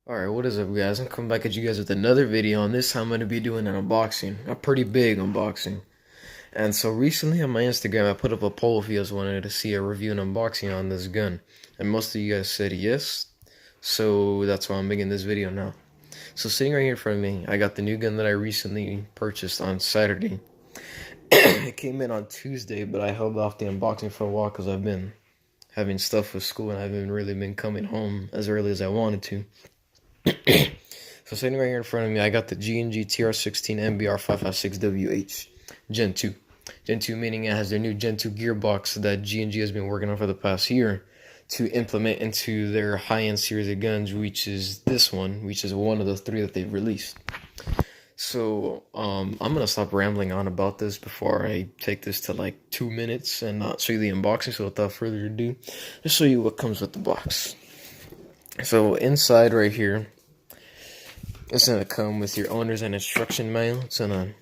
Alright, what is up guys? I'm coming back at you guys with another video, and this time I'm going to be doing an unboxing, a pretty big unboxing. And so recently on my Instagram I put up a poll if you guys wanted to see a review and unboxing on this gun. And most of you guys said yes, so that's why I'm making this video now. So sitting right here in front of me, I got the new gun that I recently purchased on Saturday. It came in on Tuesday, but I held off the unboxing for a while because I've been having stuff with school and I haven't really been coming home as early as I wanted to. So sitting right here in front of me, I got the G&G TR16 MBR 556WH Gen 2. Gen 2 meaning it has their new Gen 2 gearbox that G&G has been working on for the past year to implement into their high-end series of guns, which is this one, which is one of the three that they've released. So I'm gonna stop rambling on about this before I take this to like 2 minutes and not show you the unboxing. So without further ado, let's show you what comes with the box. So inside right here, it's going to come with your owner's and instruction manual. It's going to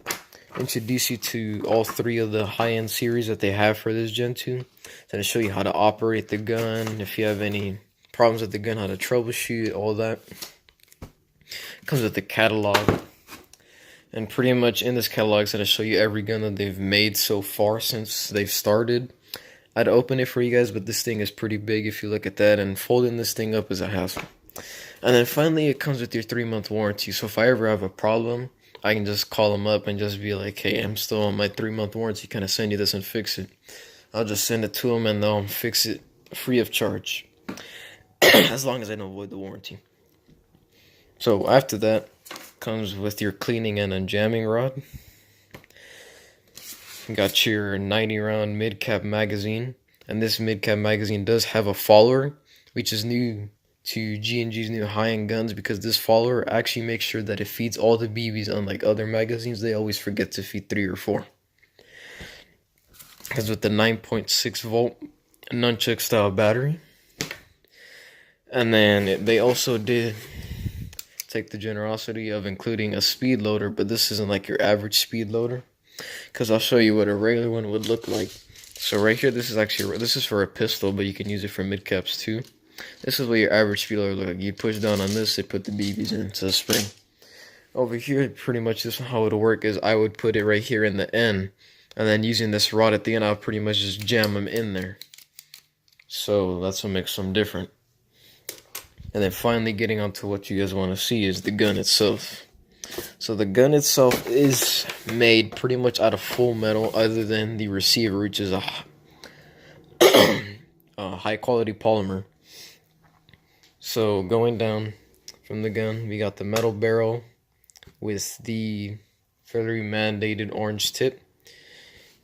introduce you to all three of the high-end series that they have for this Gen 2. It's going to show you how to operate the gun, if you have any problems with the gun, how to troubleshoot, all that. It comes with the catalog. And pretty much in this catalog, it's going to show you every gun that they've made so far since they've started. I'd open it for you guys, but this thing is pretty big if you look at that, and folding this thing up is a hassle. And then finally, it comes with your 3-month warranty. So if I ever have a problem, I can just call them up and just be like, hey, I'm still on my 3-month warranty. Can I send you this and fix it? I'll just send it to them and they'll fix it free of charge. As long as I don't void the warranty. So after that, comes with your cleaning and unjamming rod. You got your 90-round mid-cap magazine. And this mid-cap magazine does have a follower, which is new to G&G's new high-end guns, because this follower actually makes sure that it feeds all the BBs. Unlike other magazines, they always forget to feed 3 or 4. Because with the 9.6 volt nunchuck style battery. And then they also did take the generosity of including a speed loader, but this isn't like your average speed loader, because I'll show you what a regular one would look like. So right here, this is for a pistol, but you can use it for mid-caps too. This is what your average speed loader looks like. You push down on this, it put the BBs into the spring. Over here, pretty much this is how it would work, is I would put it right here in the end, and then using this rod at the end, I'll pretty much just jam them in there. So that's what makes them different. And then finally getting onto what you guys want to see is the gun itself. So the gun itself is made pretty much out of full metal, other than the receiver, which is a high quality polymer. So going down from the gun, we got the metal barrel with the federally mandated orange tip.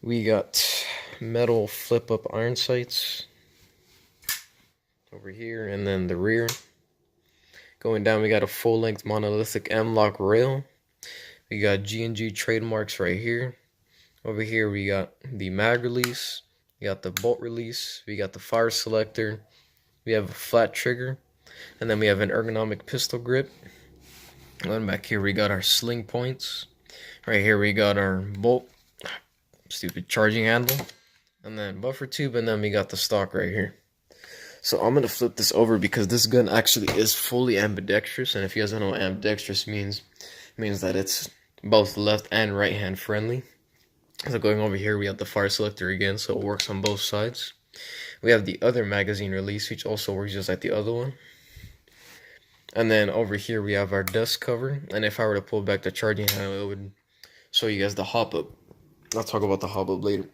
We got metal flip-up iron sights over here, and then the rear. Going down, we got a full-length monolithic M-LOK rail. We got G&G trademarks right here. Over here, we got the mag release. We got the bolt release. We got the fire selector. We have a flat trigger. And then we have an ergonomic pistol grip. And then back here we got our sling points. Right here we got our charging handle. And then buffer tube, and then we got the stock right here. So I'm going to flip this over because this gun actually is fully ambidextrous. And if you guys don't know what ambidextrous means, it means that it's both left and right hand friendly. So going over here, we have the fire selector again, so it works on both sides. We have the other magazine release, which also works just like the other one. And then over here we have our dust cover, and if I were to pull back the charging handle, it would show you guys the hop-up. I'll talk about the hop-up later.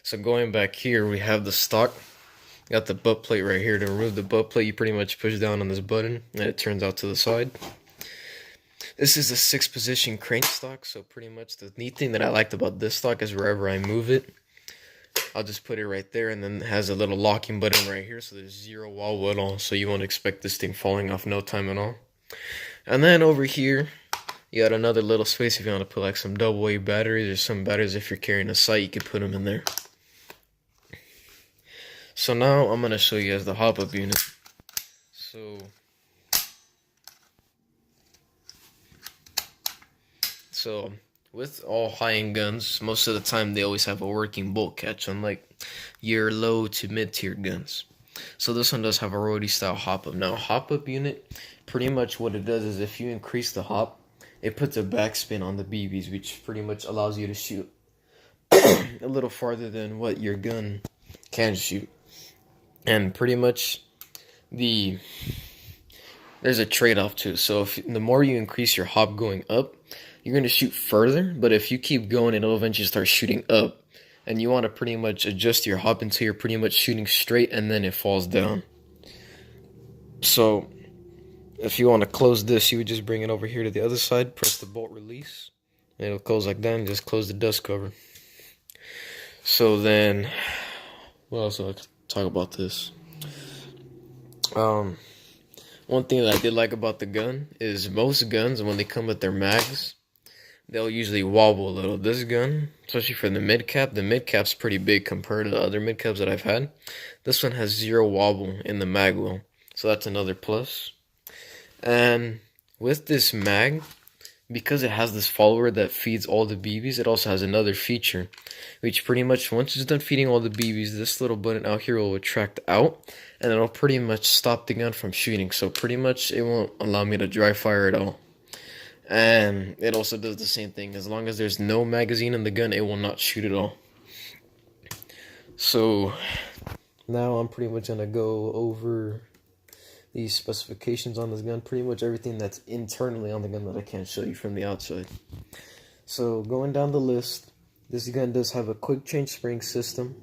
So going back here, we have the stock. Got the butt plate right here. To remove the butt plate, you pretty much push down on this button, and it turns out to the side. This is a 6-position crank stock, so pretty much the neat thing that I liked about this stock is wherever I move it, I'll just put it right there, and then it has a little locking button right here, so there's zero wobble at all, so you won't expect this thing falling off no time at all. And then over here, you got another little space if you want to put like some AA batteries, or some batteries if you're carrying a sight, you can put them in there. So now I'm going to show you guys the hop-up unit. So with all high-end guns, most of the time they always have a working bolt catch, unlike your low to mid-tier guns. So this one does have a rotary style hop up. Now hop up unit, pretty much what it does is if you increase the hop, it puts a backspin on the BBs, which pretty much allows you to shoot a little farther than what your gun can shoot. And pretty much there's a trade-off too. So if the more you increase your hop going up, you're going to shoot further, but if you keep going, it'll eventually start shooting up. And you want to pretty much adjust your hop until you're pretty much shooting straight and then it falls down. So if you want to close this, you would just bring it over here to the other side, press the bolt release, and it'll close like that, and just close the dust cover. So then, what else do I talk about this? One thing that I did like about the gun is most guns, when they come with their mags, they'll usually wobble a little. This gun, especially for the mid cap's pretty big compared to the other mid caps that I've had. This one has 0 wobble in the mag wheel, so that's another plus. And with this mag, because it has this follower that feeds all the BBs, it also has another feature, which pretty much once it's done feeding all the BBs, this little button out here will retract out, and it'll pretty much stop the gun from shooting. So pretty much it won't allow me to dry fire at all. And it also does the same thing. As long as there's no magazine in the gun, it will not shoot at all. So now I'm pretty much gonna go over these specifications on this gun, pretty much everything that's internally on the gun that I can't show you from the outside. So going down the list, this gun does have a quick change spring system,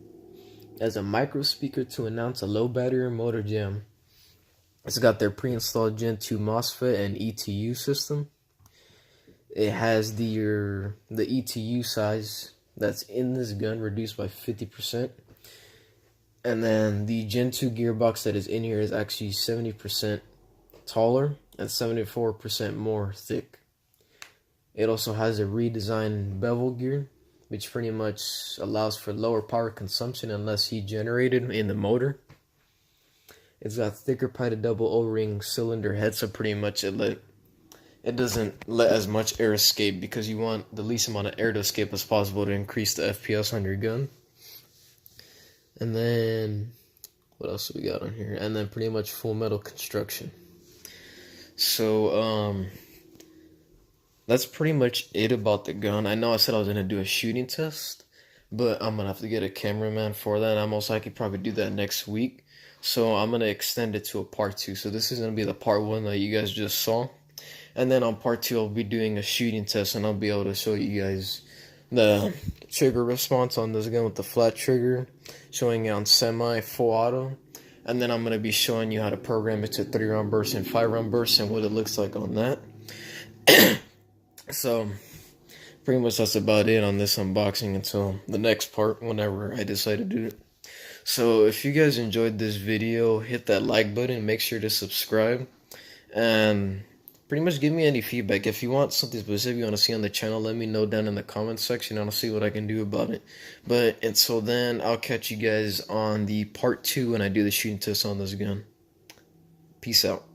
has a micro speaker to announce a low battery or motor jam. It's got their pre-installed Gen 2 MOSFET and ETU system. It has the ETU size that's in this gun reduced by 50%. And then the Gen 2 gearbox that is in here is actually 70% taller and 74% more thick. It also has a redesigned bevel gear, which pretty much allows for lower power consumption and less heat generated in the motor. It's got thicker pited double O-ring cylinder head, so pretty much it doesn't let as much air escape, because you want the least amount of air to escape as possible to increase the FPS on your gun. And then, what else do we got on here? And then pretty much full metal construction. So, that's pretty much it about the gun. I know I said I was going to do a shooting test, but I'm going to have to get a cameraman for that. And I'm most likely probably do that next week. So I'm going to extend it to a part 2. So this is going to be the part 1 that you guys just saw. And then on part 2, I'll be doing a shooting test, and I'll be able to show you guys the trigger response on this gun with the flat trigger, showing it on semi, full auto, and then I'm going to be showing you how to program it to 3-round bursts and 5-round bursts and what it looks like on that. So pretty much that's about it on this unboxing until the next part, whenever I decide to do it. So if you guys enjoyed this video, hit that like button, make sure to subscribe, and pretty much give me any feedback. If you want something specific you want to see on the channel, let me know down in the comments section, and I'll see what I can do about it. But until then, I'll catch you guys on the part 2 when I do the shooting test on this gun. Peace out.